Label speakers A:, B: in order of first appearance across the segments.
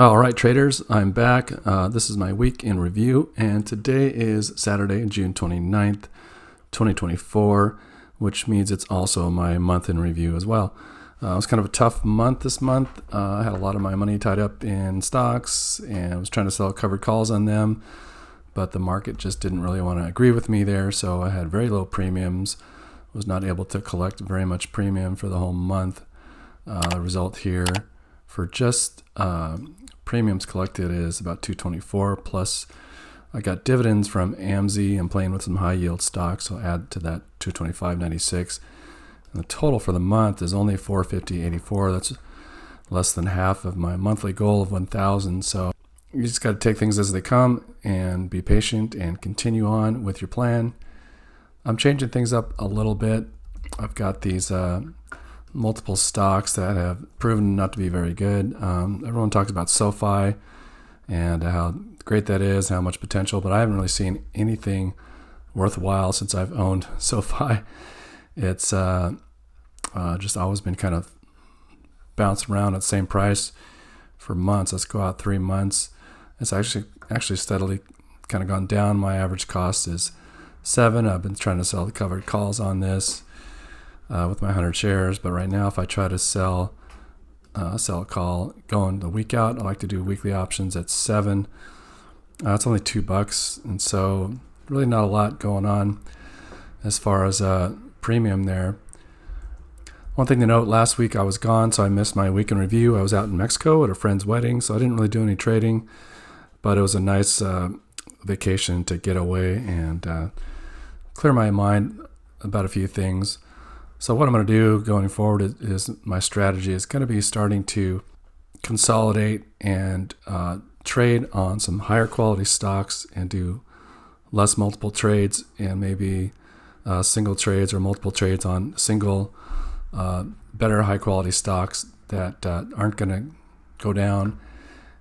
A: All right, traders, I'm back. This is my week in review, and today is Saturday, June 29th, 2024, which means it's also my month in review as well. It was kind of a tough month this month. I had a lot of my money tied up in stocks, and I was trying to sell covered calls on them, but the market just didn't really want to agree with me there, so I had very low premiums, was not able to collect very much premium for the whole month. The result here for just premiums collected is about 224, plus I got dividends from AMZ. I'm playing with some high yield stocks, so add to that 225.96. And the total for the month is only 450.84. That's less than half of my monthly goal of 1,000. So you just got to take things as they come and be patient and continue on with your plan. I'm changing things up a little bit. I've got these multiple stocks that have proven not to be very good. Everyone talks about SoFi and how great that is, how much potential, but I haven't really seen anything worthwhile since I've owned SoFi. It's just always been kind of bouncing around at the same price for months. Let's go out 3 months. It's actually steadily kind of gone down. My average cost is 7. I've been trying to sell the covered calls on this with my 100 shares, but right now if I try to sell a call going the week out, I like to do weekly options at 7. It's only $2, and so really not a lot going on as far as premium there. One thing to note, last week I was gone, so I missed my week in review. I was out in Mexico at a friend's wedding, so I didn't really do any trading, but it was a nice vacation to get away and clear my mind about a few things. So what I'm going to do going forward is my strategy is going to be starting to consolidate and trade on some higher quality stocks and do less multiple trades and maybe single trades or multiple trades on single better high quality stocks that aren't going to go down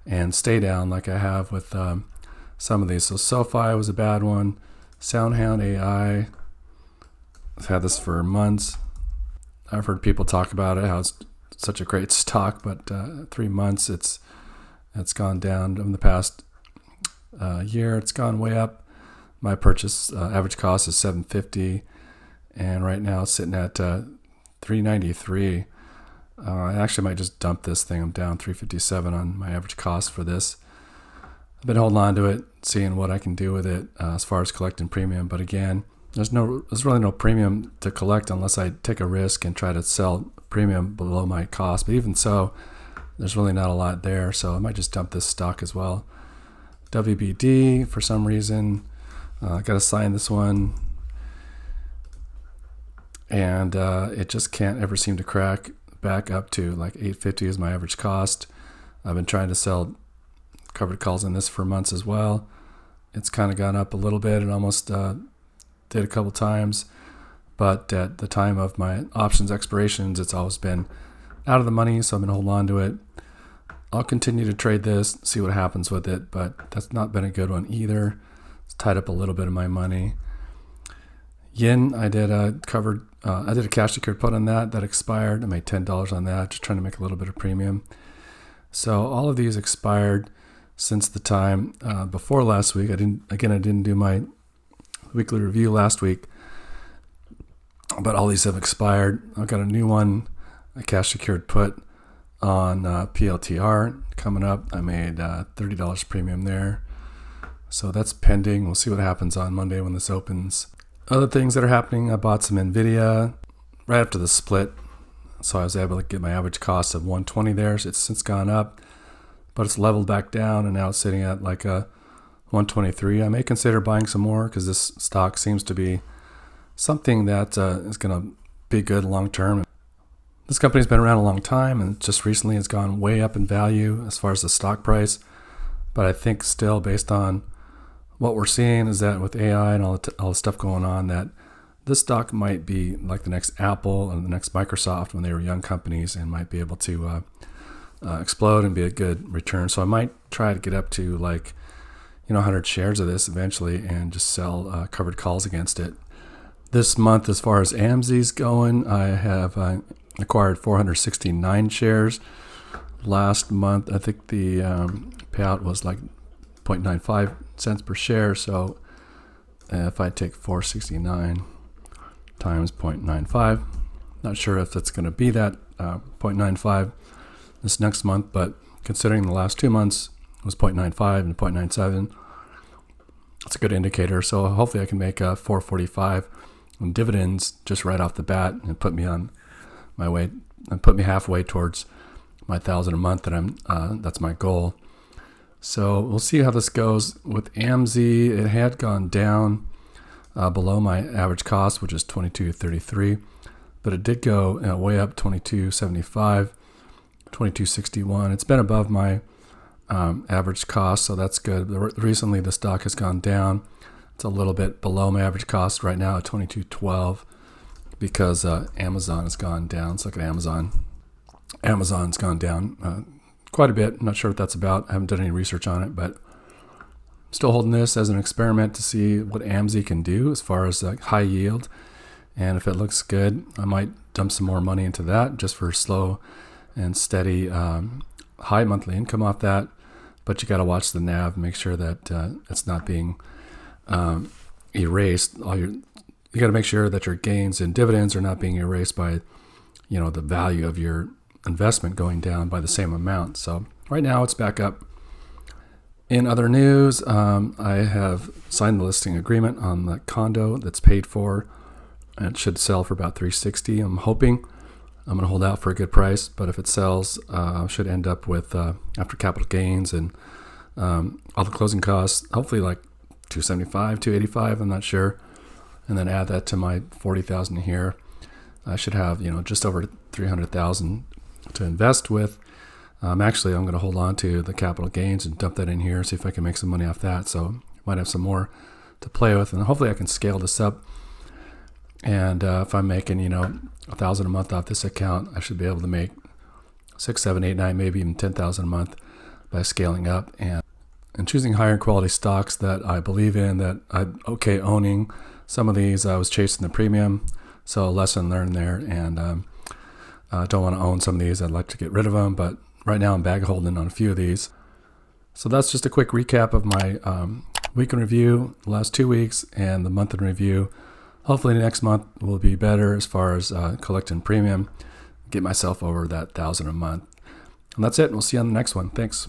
A: and stay down like I have with some of these. So SoFi was a bad one. SoundHound AI, I've had this for months. I've heard people talk about it, how it's such a great stock, but 3 months it's gone down. In the past year, it's gone way up. My purchase average cost is $750, and right now it's sitting at $393. I actually might just dump this thing. I'm down $357 on my average cost for this. I've been holding on to it, seeing what I can do with it as far as collecting premium. But again, there's really no premium to collect unless I take a risk and try to sell premium below my cost. But even so, there's really not a lot there. So I might just dump this stock as well. WBD, for some reason, I got to sign this one. And it just can't ever seem to crack back up to like $850 is my average cost. I've been trying to sell covered calls on this for months as well. It's kind of gone up a little bit and almost did a couple times, but at the time of my options expirations, it's always been out of the money, so I've been holding on to it. I'll continue to trade this, see what happens with it, but that's not been a good one either. It's tied up a little bit of my money. Yen, I did a cash secured put on that expired. I made $10 on that, just trying to make a little bit of premium. So all of these expired since the time before last week. I didn't do my weekly review last week, but all these have expired. I've got a new one, a cash secured put on PLTR coming up. I made $30 premium there, so that's pending. We'll see what happens on Monday when this opens. Other things that are happening, I bought some Nvidia right after the split, so I was able to get my average cost of 120 there. So it's since gone up, but it's leveled back down, and now it's sitting at like a 123. I may consider buying some more because this stock seems to be something that is going to be good long term. This company's been around a long time, and just recently it's gone way up in value as far as the stock price. But I think still, based on what we're seeing, is that with AI and all the stuff going on, that this stock might be like the next Apple and the next Microsoft when they were young companies, and might be able to explode and be a good return. So I might try to get up to 100 shares of this eventually and just sell covered calls against it. This month, as far as AMZ's going, I have acquired 469 shares last month. I think the payout was like 0.95 cents per share. So if I take 469 times 0.95, not sure if it's going to be that 0.95 this next month, but considering the last 2 months was 0.95 and 0.97, it's a good indicator. So hopefully I can make a 445 in dividends just right off the bat and put me on my way and put me halfway towards my 1,000 a month that that's my goal. So we'll see how this goes. With AMZ, it had gone down below my average cost, which is 22.33, but it did go way up 22.75, 22.61. It's been above my average cost, so that's good. Recently, the stock has gone down. It's a little bit below my average cost right now at 22.12 because Amazon has gone down. Let's look at Amazon. Amazon's gone down quite a bit. I'm not sure what that's about. I haven't done any research on it, but I'm still holding this as an experiment to see what AMZ can do as far as high yield. And if it looks good, I might dump some more money into that just for slow and steady high monthly income off that. But you got to watch the NAV, make sure that it's not being erased. You got to make sure that your gains and dividends are not being erased by, the value of your investment going down by the same amount. So right now it's back up. In other news, I have signed the listing agreement on the condo that's paid for. It should sell for about $360. I'm hoping. I'm going to hold out for a good price, but if it sells, should end up with after capital gains and all the closing costs, hopefully like $275, $285. I'm not sure, and then add that to my $40,000 here. I should have just over $300,000 to invest with. I'm going to hold on to the capital gains and dump that in here, see if I can make some money off that. So might have some more to play with, and hopefully I can scale this up. And if I'm making $1,000 a month off this account, I should be able to make 6, 7, 8, 9, maybe even $10,000 a month by scaling up and choosing higher quality stocks that I believe in, that I'm okay owning. Some of these I was chasing the premium, so lesson learned there. And I don't want to own some of these. I'd like to get rid of them, but right now I'm bag holding on a few of these. So that's just a quick recap of my week in review, the last 2 weeks, and the month in review. Hopefully next month will be better as far as collecting premium, get myself over that $1,000 a month. And that's it. We'll see you on the next one. Thanks.